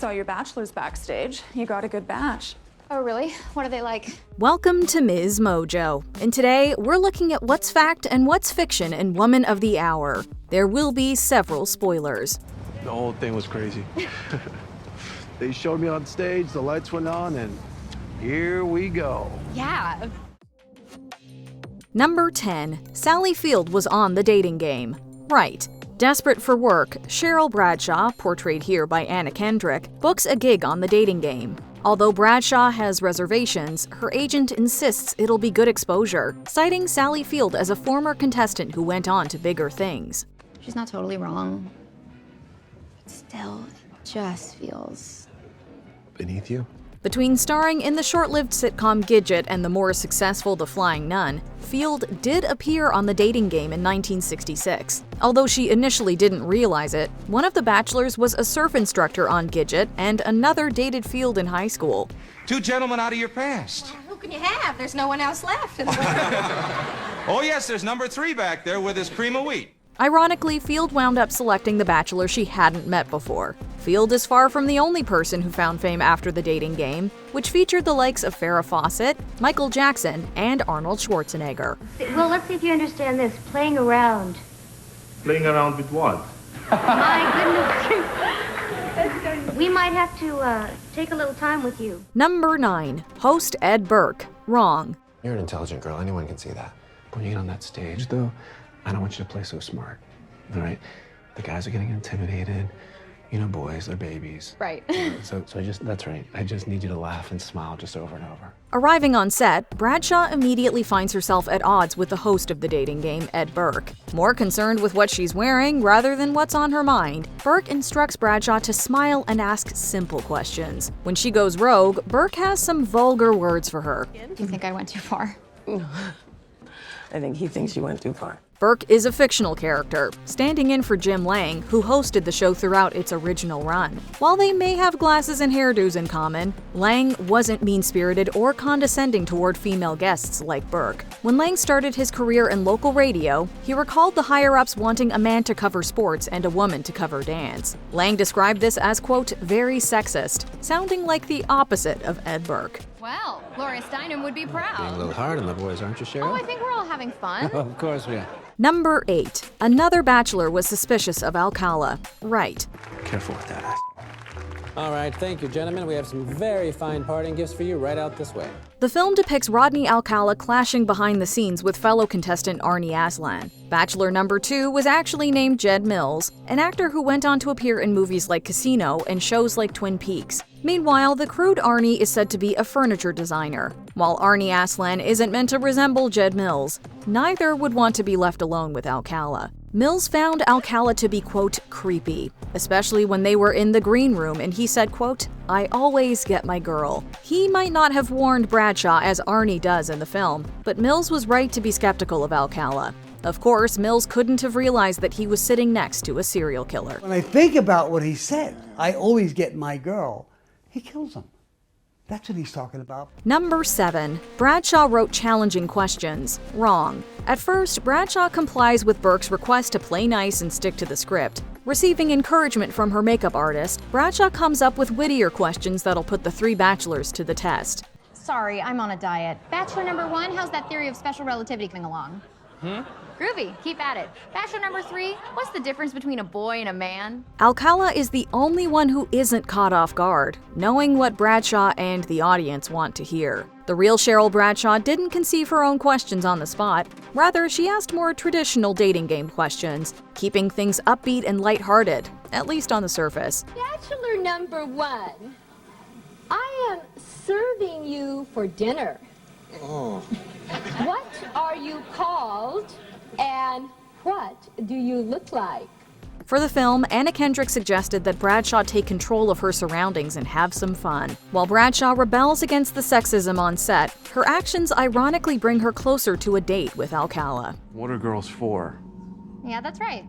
Saw your bachelors backstage. You got a good batch. Oh, really? What are they like? Welcome to MsMojo, and today we're looking at what's fact and what's fiction in Woman of the Hour. There will be several spoilers. The whole thing was crazy. They showed me on stage, the lights went on, and here we go. Yeah. Number 10. Sally Field was on the dating game. Right. Desperate for work, Cheryl Bradshaw, portrayed here by Anna Kendrick, books a gig on the dating game. Although Bradshaw has reservations, her agent insists it'll be good exposure, citing Sally Field as a former contestant who went on to bigger things. She's not totally wrong. But still, it just feels... Beneath you? Between starring in the short-lived sitcom Gidget and the more successful The Flying Nun, Field did appear on the dating game in 1966. Although she initially didn't realize it, one of the bachelors was a surf instructor on Gidget and another dated Field in high school. Two gentlemen out of your past. Well, who can you have? There's no one else left. Oh yes, there's number 3 back there with his cream of wheat. Ironically, Field wound up selecting the bachelor she hadn't met before. Field is far from the only person who found fame after the dating game, which featured the likes of Farrah Fawcett, Michael Jackson, and Arnold Schwarzenegger. Well, let's see if you understand this. Playing around. Playing around with what? My goodness. We might have to take a little time with you. Number 9. Host Ed Burke. Wrong. You're an intelligent girl. Anyone can see that. When you get on that stage, though, I don't want you to play so smart, all right? The guys are getting intimidated. You know, boys, they're babies. Right. So that's right. I just need you to laugh and smile just over and over. Arriving on set, Bradshaw immediately finds herself at odds with the host of the dating game, Ed Burke. More concerned with what she's wearing rather than what's on her mind, Burke instructs Bradshaw to smile and ask simple questions. When she goes rogue, Burke has some vulgar words for her. Do you think I went too far? I think he thinks you went too far. Burke is a fictional character, standing in for Jim Lang, who hosted the show throughout its original run. While they may have glasses and hairdos in common, Lang wasn't mean-spirited or condescending toward female guests like Burke. When Lang started his career in local radio, he recalled the higher-ups wanting a man to cover sports and a woman to cover dance. Lang described this as, quote, very sexist, sounding like the opposite of Ed Burke. Well, Gloria Steinem would be proud. Being a little hard on the boys, aren't you, Cheryl? Oh, I think we're all having fun. Of course we are. Number 8. Another bachelor was suspicious of Alcala. Right. Careful with that ass. All right, thank you, gentlemen. We have some very fine parting gifts for you right out this way. The film depicts Rodney Alcala clashing behind the scenes with fellow contestant Arnie Aslan. Bachelor number 2 was actually named Jed Mills, an actor who went on to appear in movies like Casino and shows like Twin Peaks. Meanwhile, the crude Arnie is said to be a furniture designer. While Arnie Aslan isn't meant to resemble Jed Mills, neither would want to be left alone with Alcala. Mills found Alcala to be, quote, creepy, especially when they were in the green room and he said, quote, I always get my girl. He might not have warned Bradshaw as Arnie does in the film, but Mills was right to be skeptical of Alcala. Of course, Mills couldn't have realized that he was sitting next to a serial killer. When I think about what he said, I always get my girl, he kills him. That's what he's talking about. Number 7. Bradshaw wrote challenging questions. Wrong. At first, Bradshaw complies with Burke's request to play nice and stick to the script. Receiving encouragement from her makeup artist, Bradshaw comes up with wittier questions that'll put the 3 bachelors to the test. Sorry, I'm on a diet. Bachelor number 1, how's that theory of special relativity coming along? Groovy, keep at it. Bachelor number 3, what's the difference between a boy and a man? Alcala is the only one who isn't caught off guard, knowing what Bradshaw and the audience want to hear. The real Cheryl Bradshaw didn't conceive her own questions on the spot. Rather, she asked more traditional dating game questions, keeping things upbeat and lighthearted, at least on the surface. Bachelor number 1, I am serving you for dinner. Oh. What are you called and what do you look like? For the film, Anna Kendrick suggested that Bradshaw take control of her surroundings and have some fun. While Bradshaw rebels against the sexism on set, her actions ironically bring her closer to a date with Alcala. What are girls for? Yeah, that's right.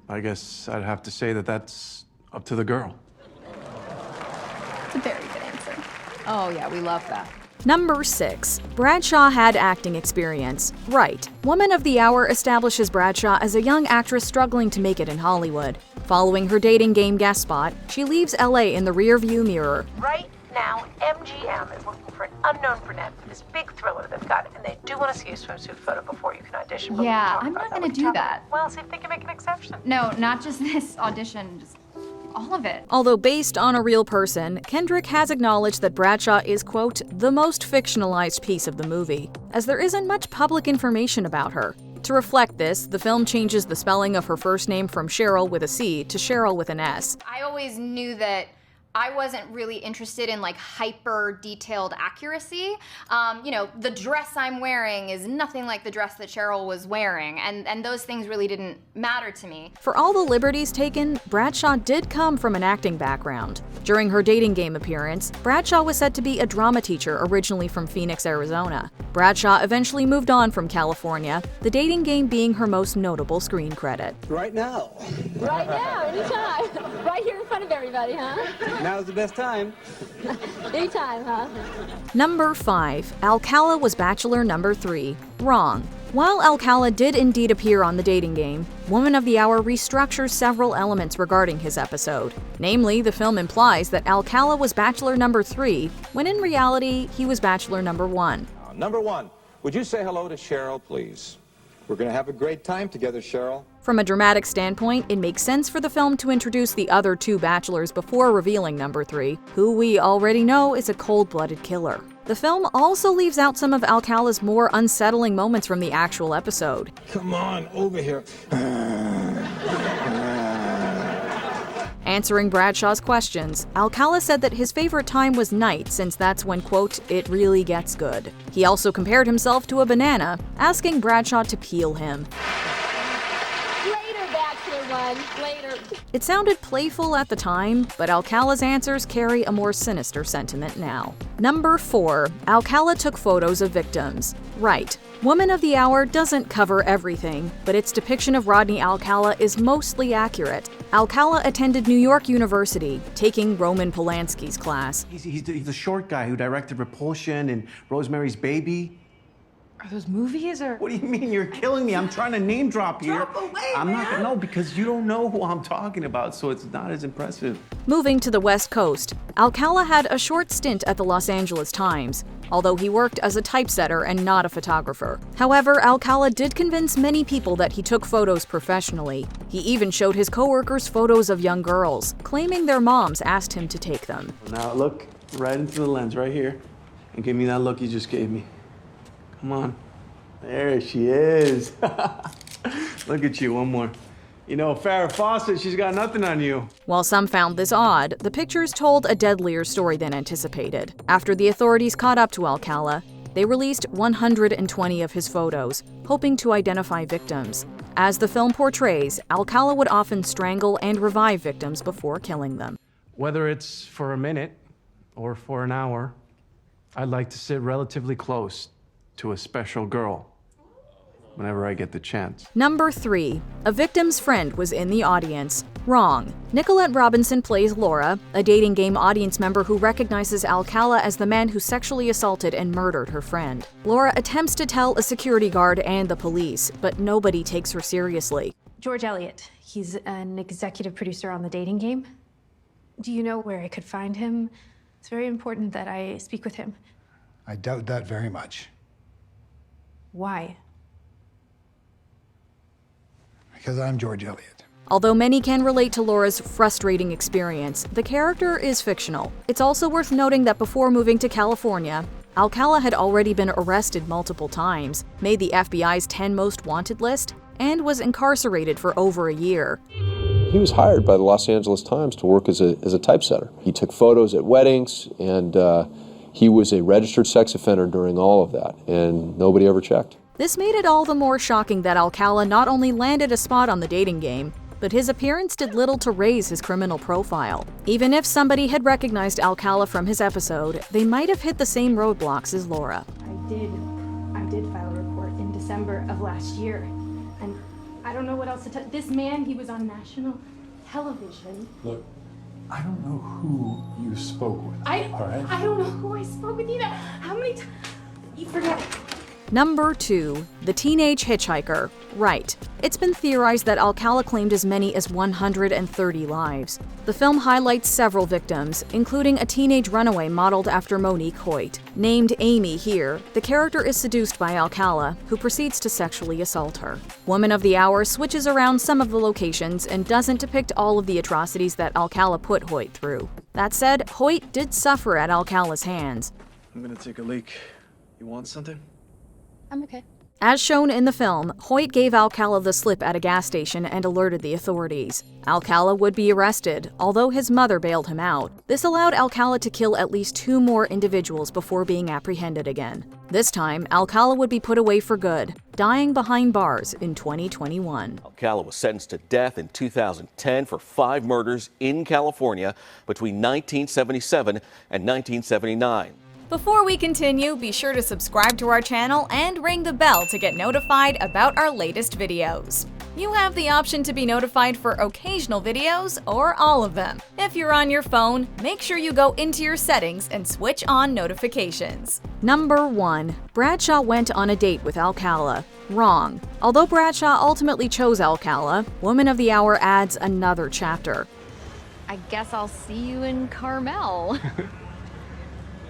I guess I'd have to say that that's up to the girl. It's a very good answer. Oh yeah, we love that. Number 6. Bradshaw had acting experience. Right. Woman of the Hour establishes Bradshaw as a young actress struggling to make it in Hollywood. Following her dating game guest spot, she leaves LA in the rearview mirror. Right now, MGM is looking for an unknown brunette for this big thriller they've got, and they do want to see a swimsuit photo before you can audition. But Yeah, I'm not going to do that. Well, see if they can make an exception. No, not just this audition, just all of it. Although based on a real person, Kendrick has acknowledged that Bradshaw is, quote, the most fictionalized piece of the movie, as there isn't much public information about her. To reflect this, the film changes the spelling of her first name from Cheryl with a C to Cheryl with an S. I always knew that I wasn't really interested in like hyper detailed accuracy. The dress I'm wearing is nothing like the dress that Cheryl was wearing, and those things really didn't matter to me. For all the liberties taken, Bradshaw did come from an acting background. During her dating game appearance, Bradshaw was said to be a drama teacher originally from Phoenix, Arizona. Bradshaw eventually moved on from California, the dating game being her most notable screen credit. Right now. Right now, anytime. Right here in front of everybody, huh? Now's the best time. Anytime, huh? Number 5. Alcala was Bachelor number 3. Wrong. While Alcala did indeed appear on the dating game, Woman of the Hour restructures several elements regarding his episode. Namely, the film implies that Alcala was Bachelor number 3, when in reality, he was Bachelor number 1. Number 1, would you say hello to Cheryl, please? We're going to have a great time together, Cheryl. From a dramatic standpoint, it makes sense for the film to introduce the other 2 bachelors before revealing number 3, who we already know is a cold-blooded killer. The film also leaves out some of Alcala's more unsettling moments from the actual episode. Come on, over here. Answering Bradshaw's questions, Alcala said that his favorite time was night since that's when, quote, it really gets good. He also compared himself to a banana, asking Bradshaw to peel him. Later, Bachelor One, later. It sounded playful at the time, but Alcala's answers carry a more sinister sentiment now. Number 4. Alcala took photos of victims. Right. Woman of the Hour doesn't cover everything, but its depiction of Rodney Alcala is mostly accurate. Alcala attended New York University, taking Roman Polanski's class. He's the short guy who directed Repulsion and Rosemary's Baby. Are those movies or? What do you mean? You're killing me. I'm trying to name drop here. Drop away, I'm not man. gonna know because you don't know who I'm talking about, so it's not as impressive. Moving to the West Coast, Alcala had a short stint at the Los Angeles Times, although he worked as a typesetter and not a photographer. However, Alcala did convince many people that he took photos professionally. He even showed his coworkers photos of young girls, claiming their moms asked him to take them. Now look right into the lens right here and give me that look you just gave me. Come on. There she is. Look at you, one more. You know, Farrah Fawcett, she's got nothing on you. While some found this odd, the pictures told a deadlier story than anticipated. After the authorities caught up to Alcala, they released 120 of his photos, hoping to identify victims. As the film portrays, Alcala would often strangle and revive victims before killing them. Whether it's for a minute or for an hour, I'd like to sit relatively close to a special girl whenever I get the chance. Number 3. A victim's friend was in the audience. Wrong. Nicolette Robinson plays Laura, a dating game audience member who recognizes Alcala as the man who sexually assaulted and murdered her friend. Laura attempts to tell a security guard and the police, but nobody takes her seriously. George Eliot. He's an executive producer on the dating game. Do you know where I could find him? It's very important that I speak with him. I doubt that very much. Why? Because I'm George Eliot. Although many can relate to Laura's frustrating experience, the character is fictional. It's also worth noting that before moving to California, Alcala had already been arrested multiple times, made the FBI's 10 most wanted list, and was incarcerated for over a year. He was hired by the Los Angeles Times to work as a typesetter. He took photos at weddings, and he was a registered sex offender during all of that, and nobody ever checked. This made it all the more shocking that Alcala not only landed a spot on the dating game, but his appearance did little to raise his criminal profile. Even if somebody had recognized Alcala from his episode, they might have hit the same roadblocks as Laura. I did file a report in December of last year, and I don't know what else to tell. This man, he was on national television. Look, I don't know who you spoke with. I don't know who I spoke with either. How many times? You forget it. Number 2. The Teenage Hitchhiker. Right. It's been theorized that Alcala claimed as many as 130 lives. The film highlights several victims, including a teenage runaway modeled after Monique Hoyt. Named Amy here, the character is seduced by Alcala, who proceeds to sexually assault her. Woman of the Hour switches around some of the locations and doesn't depict all of the atrocities that Alcala put Hoyt through. That said, Hoyt did suffer at Alcala's hands. I'm gonna take a leak. You want something? I'm okay. As shown in the film, Hoyt gave Alcala the slip at a gas station and alerted the authorities. Alcala would be arrested, although his mother bailed him out. This allowed Alcala to kill at least 2 more individuals before being apprehended again. This time, Alcala would be put away for good, dying behind bars in 2021. Alcala was sentenced to death in 2010 for 5 murders in California between 1977 and 1979. Before we continue, be sure to subscribe to our channel and ring the bell to get notified about our latest videos. You have the option to be notified for occasional videos or all of them. If you're on your phone, make sure you go into your settings and switch on notifications. Number 1. Bradshaw went on a date with Alcala. Wrong. Although Bradshaw ultimately chose Alcala, Woman of the Hour adds another chapter. I guess I'll see you in Carmel.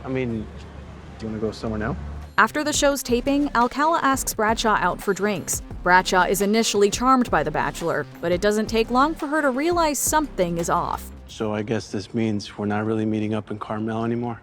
I mean, do you want to go somewhere now? After the show's taping, Alcala asks Bradshaw out for drinks. Bradshaw is initially charmed by the Bachelor, but it doesn't take long for her to realize something is off. So I guess this means we're not really meeting up in Carmel anymore?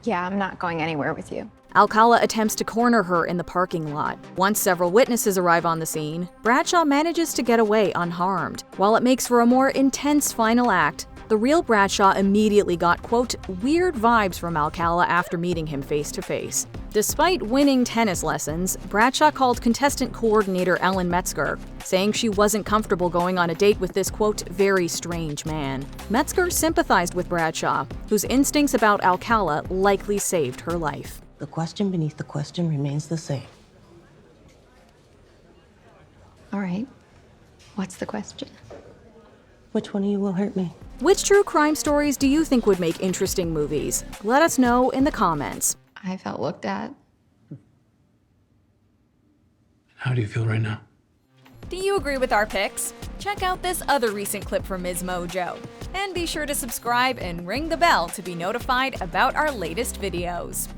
Yeah, I'm not going anywhere with you. Alcala attempts to corner her in the parking lot. Once several witnesses arrive on the scene, Bradshaw manages to get away unharmed. While it makes for a more intense final act, the real Bradshaw immediately got, quote, weird vibes from Alcala after meeting him face to face. Despite winning tennis lessons, Bradshaw called contestant coordinator Ellen Metzger, saying she wasn't comfortable going on a date with this, quote, very strange man. Metzger sympathized with Bradshaw, whose instincts about Alcala likely saved her life. The question beneath the question remains the same. All right. What's the question? Which one of you will hurt me? Which true crime stories do you think would make interesting movies? Let us know in the comments. I felt looked at. How do you feel right now? Do you agree with our picks? Check out this other recent clip from MsMojo. And be sure to subscribe and ring the bell to be notified about our latest videos.